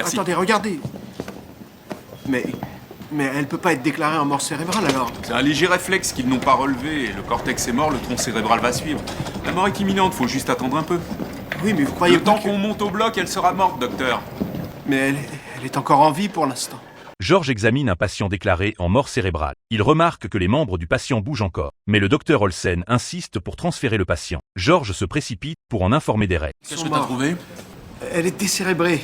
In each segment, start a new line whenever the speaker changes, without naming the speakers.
merci.
Attendez, regardez. Mais elle peut pas être déclarée en mort cérébrale, alors.
C'est un léger réflexe qu'ils n'ont pas relevé. Le cortex est mort, le tronc cérébral va suivre. La mort est imminente, faut juste attendre un peu.
Oui, mais vous croyez
Le temps
pas que...
qu'on monte au bloc, elle sera morte, docteur.
Mais elle est encore en vie pour l'instant.
George examine un patient déclaré en mort cérébrale. Il remarque que les membres du patient bougent encore. Mais le docteur Olsen insiste pour transférer le patient. George se précipite pour en informer Derek.
Qu'est-ce que t'as trouvé?
Elle est décérébrée.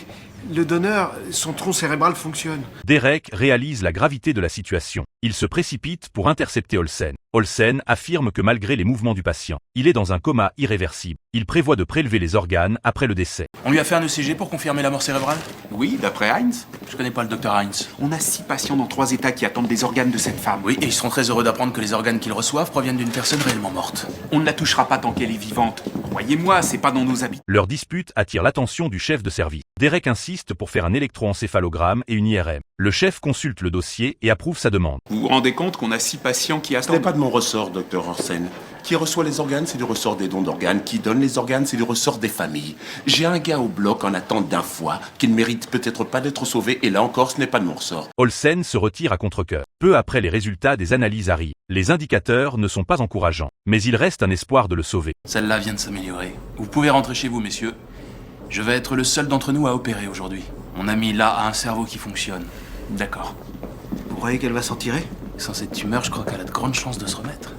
Le donneur, son tronc cérébral fonctionne.
Derek réalise la gravité de la situation. Il se précipite pour intercepter Olsen. Olsen affirme que malgré les mouvements du patient, il est dans un coma irréversible. Il prévoit de prélever les organes après le décès.
On lui a fait un ECG pour confirmer la mort cérébrale?
Oui, d'après Heinz.
Je connais pas le docteur Heinz.
On a 6 patients dans 3 états qui attendent des organes de cette femme.
Oui, et ils seront très heureux d'apprendre que les organes qu'ils reçoivent proviennent d'une personne réellement morte.
On ne la touchera pas tant qu'elle est vivante. Croyez-moi, c'est pas dans nos habitudes.
Leur dispute attire l'attention du chef de service. Derek insiste pour faire un électroencéphalogramme et une IRM. Le chef consulte le dossier et approuve sa demande.
Vous vous rendez compte qu'on a 6 patients qui
Ce n'est
attendent...
pas de mon ressort, docteur Orsen. Qui reçoit les organes, c'est du ressort des dons d'organes. Qui donne les organes, c'est du ressort des familles. J'ai un gars au bloc en attente d'un foie qui ne mérite peut-être pas d'être sauvé, et là encore, ce n'est pas de mon ressort.
Olsen se retire à contre-cœur. Peu après, les résultats des analyses arrivent. Les indicateurs ne sont pas encourageants, mais il reste un espoir de le sauver.
Celle-là vient de s'améliorer. Vous pouvez rentrer chez vous, messieurs. Je vais être le seul d'entre nous à opérer aujourd'hui. Mon ami là a un cerveau qui fonctionne. D'accord.
Vous croyez qu'elle va s'en tirer?
Sans cette tumeur, je crois qu'elle a de grandes chances de se remettre.